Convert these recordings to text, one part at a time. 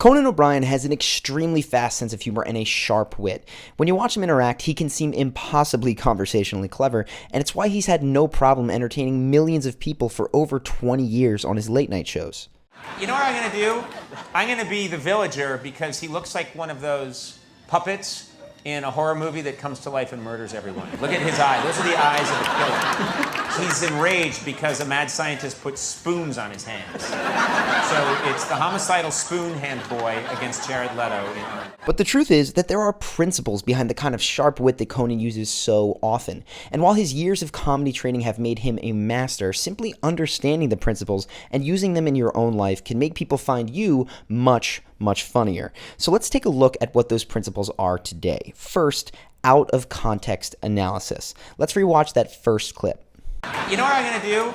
Conan O'Brien has an extremely fast sense of humor and a sharp wit. When you watch him interact, he can seem impossibly conversationally clever, and it's why he's had no problem entertaining millions of people for over 20 years on his late-night shows. You know what I'm gonna do? I'm gonna be the villager because he looks like one of those puppets in a horror movie that comes to life and murders everyone. Look at his eye. Those are the eyes of a killer. He's enraged because a mad scientist put spoons on his hands. So it's the homicidal spoon hand boy against Jared Leto. But the truth is that there are principles behind the kind of sharp wit that Conan uses so often. And while his years of comedy training have made him a master, simply understanding the principles and using them in your own life can make people find you much funnier. So let's take a look at what those principles are today. First, out of context analysis. Let's rewatch that first clip. You know what I'm gonna do?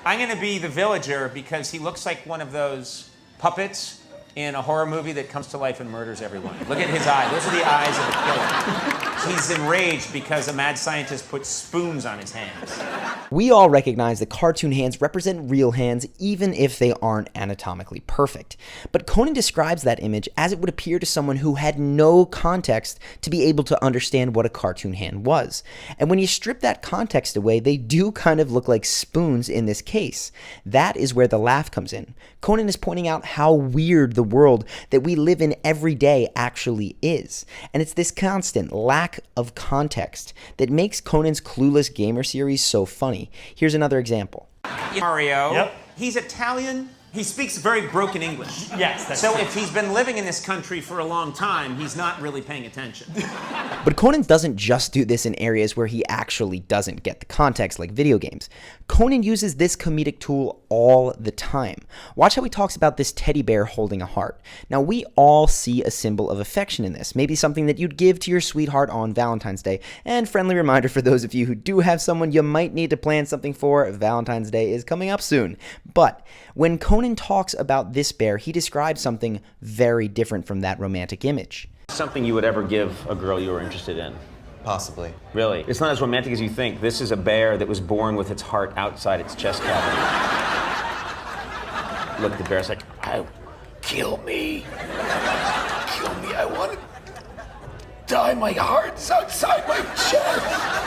I'm gonna be the villager because he looks like one of those puppets in a horror movie that comes to life and murders everyone. Look at his eye. Those are the eyes of a killer. He's enraged because a mad scientist put spoons on his hands. We all recognize that cartoon hands represent real hands even if they aren't anatomically perfect. But Conan describes that image as it would appear to someone who had no context to be able to understand what a cartoon hand was. And when you strip that context away, they do kind of look like spoons in this case. That is where the laugh comes in. Conan is pointing out how weird the world that we live in every day actually is. And it's this constant lack of context that makes Conan's Clueless Gamer series so funny. Here's another example. Mario, Yep. He's Italian. He speaks very broken English. Yes, that's so true. if he's been living in this country for a long time, he's not really paying attention. But Conan doesn't just do this in areas where he actually doesn't get the context, like video games. Conan uses this comedic tool all the time. Watch how he talks about this teddy bear holding a heart. Now, we all see a symbol of affection in this, maybe something that you'd give to your sweetheart on Valentine's Day. And friendly reminder for those of you who do have someone you might need to plan something for, Valentine's Day is coming up soon. But when Conan talks about this bear, he describes something very different from that romantic image. Something you would ever give a girl you were interested in? Possibly. Really? It's not as romantic as you think. This is a bear that was born with its heart outside its chest cavity. Look, the bear's like, Oh, kill me. Kill me. I want to die. My heart's outside my chest.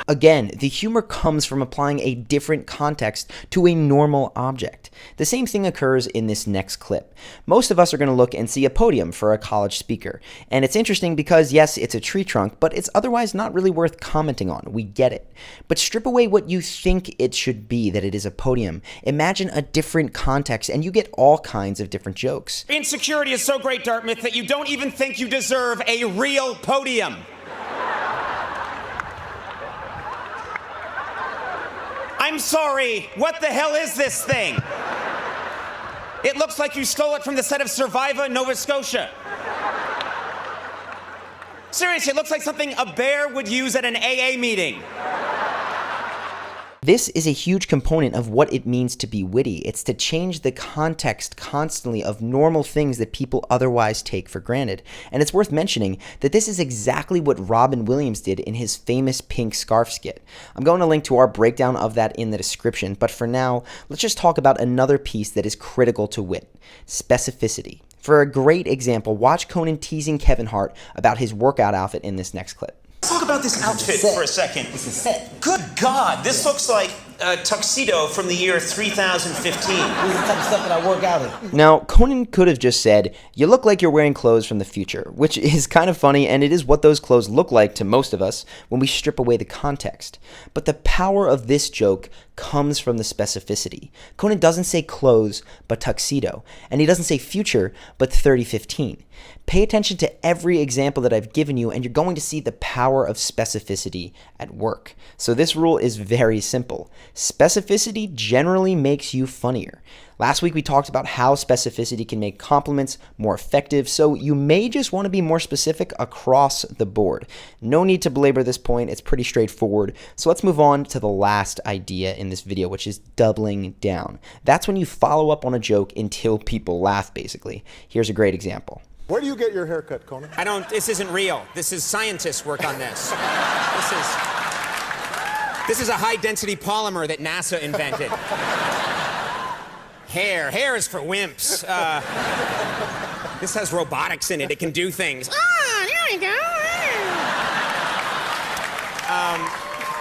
Again, the humor comes from applying a different context to a normal object. The same thing occurs in this next clip. Most of us are going to look and see a podium for a college speaker. And it's interesting because, yes, it's a tree trunk, but it's otherwise not really worth commenting on. We get it. But strip away what you think it should be, that it is a podium. Imagine a different context, and you get all kinds of different jokes. Insecurity is so great, Dartmouth, that you don't even think you deserve a real podium. I'm sorry, what the hell is this thing? It looks like you stole it from the set of Survivor, Nova Scotia. Seriously, it looks like something a bear would use at an AA meeting. This is a huge component of what it means to be witty. It's to change the context constantly of normal things that people otherwise take for granted. And it's worth mentioning that this is exactly what Robin Williams did in his famous pink scarf skit. I'm going to link to our breakdown of that in the description, but for now, let's just talk about another piece that is critical to wit: specificity. For a great example, watch Conan teasing Kevin Hart about his workout outfit in this next clip. Let's talk about this outfit for a second. This is set. Good God, this looks like a tuxedo from the year 3015. This is the type of stuff that I work out in. Now, Conan could have just said, "You look like you're wearing clothes from the future," which is kind of funny, and it is what those clothes look like to most of us when we strip away the context. But the power of this joke comes from the specificity. Conan doesn't say clothes, but tuxedo, and he doesn't say future, but 3015. Pay attention to every example that I've given you, and you're going to see the power of specificity at work. So this rule is very simple. Specificity generally makes you funnier. Last week we talked about how specificity can make compliments more effective, so you may just want to be more specific across the board. No need to belabor this point, it's pretty straightforward. So let's move on to the last idea in this video, which is doubling down. That's when you follow up on a joke until people laugh, basically. Here's a great example. Where do you get your haircut, Conan? This isn't real. This is scientists work on this. This is a high-density polymer that NASA invented. Hair is for wimps. This has robotics in it. It can do things.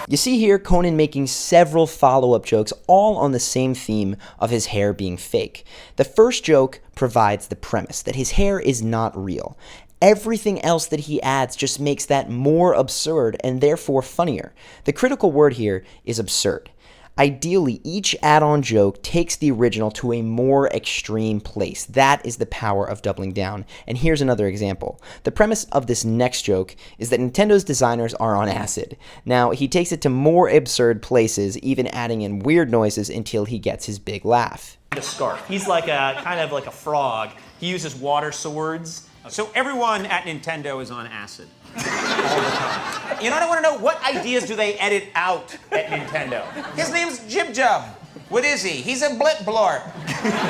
You see here Conan making several follow-up jokes all on the same theme of his hair being fake. The first joke provides the premise that his hair is not real. Everything else that he adds just makes that more absurd and therefore funnier. The critical word here is absurd. Ideally, each add-on joke takes the original to a more extreme place. That is the power of doubling down. And here's another example. The premise of this next joke is that Nintendo's designers are on acid. Now, he takes it to more absurd places, even adding in weird noises until he gets his big laugh. A scarf. He's like a kind of like a frog. He uses water swords. So everyone at Nintendo is on acid. All the time. You know what I want to know? What ideas do they edit out at Nintendo? His name's Jib Jub. What is he? He's a blip blorp.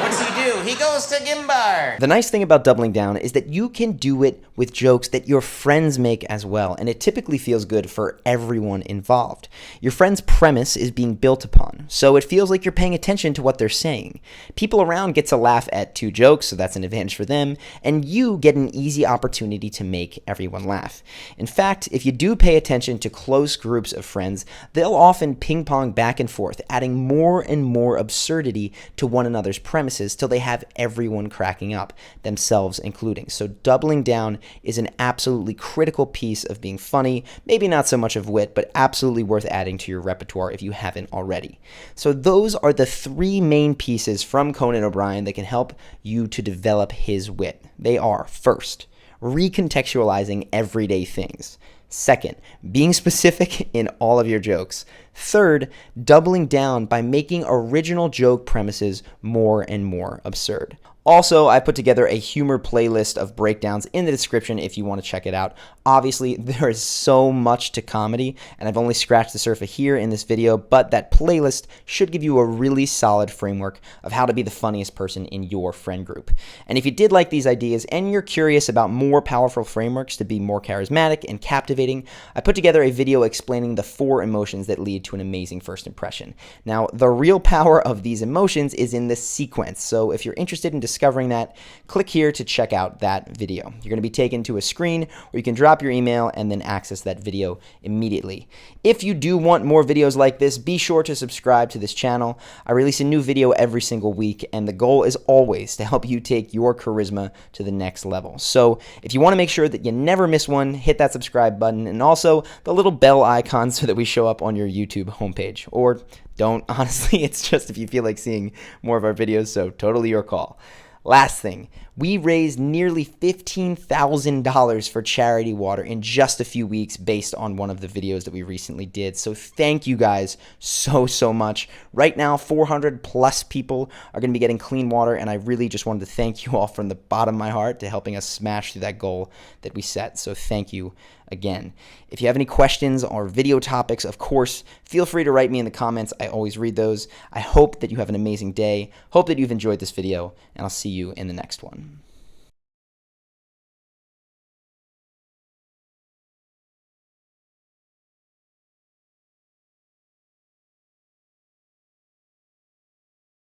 What's he do? He goes to Gimbar. The nice thing about doubling down is that you can do it with jokes that your friends make as well, and it typically feels good for everyone involved. Your friend's premise is being built upon, so it feels like you're paying attention to what they're saying. People around get to laugh at two jokes, so that's an advantage for them, and you get an easy opportunity to make everyone laugh. In fact, if you do pay attention to close groups of friends, they'll often ping-pong back and forth, adding more and more absurdity to one another's premises till they have everyone cracking up, themselves including. So doubling down is an absolutely critical piece of being funny, maybe not so much of wit, but absolutely worth adding to your repertoire if you haven't already. So those are the three main pieces from Conan O'Brien that can help you to develop his wit. They are, first, recontextualizing everyday things. Second, being specific in all of your jokes. Third, doubling down by making original joke premises more and more absurd. Also, I put together a humor playlist of breakdowns in the description if you want to check it out. Obviously, there is so much to comedy, and I've only scratched the surface here in this video, but that playlist should give you a really solid framework of how to be the funniest person in your friend group. And if you did like these ideas and you're curious about more powerful frameworks to be more charismatic and captivating, I put together a video explaining the 4 emotions that lead to an amazing first impression. Now, the real power of these emotions is in the sequence, so if you're interested in discovering that, click here to check out that video. You're going to be taken to a screen where you can drop your email and then access that video immediately. If you do want more videos like this, be sure to subscribe to this channel. I release a new video every single week, and the goal is always to help you take your charisma to the next level. So if you want to make sure that you never miss one, hit that subscribe button and also the little bell icon so that we show up on your YouTube homepage. Or don't, honestly, it's just if you feel like seeing more of our videos, so totally your call. Last thing, we raised nearly $15,000 for charity water in just a few weeks based on one of the videos that we recently did. So thank you guys so much. Right now, 400 plus people are going to be getting clean water, and I really just wanted to thank you all from the bottom of my heart to helping us smash through that goal that we set. So thank you again. If you have any questions or video topics, of course, feel free to write me in the comments. I always read those. I hope that you have an amazing day. Hope that you've enjoyed this video, and I'll see you in the next one.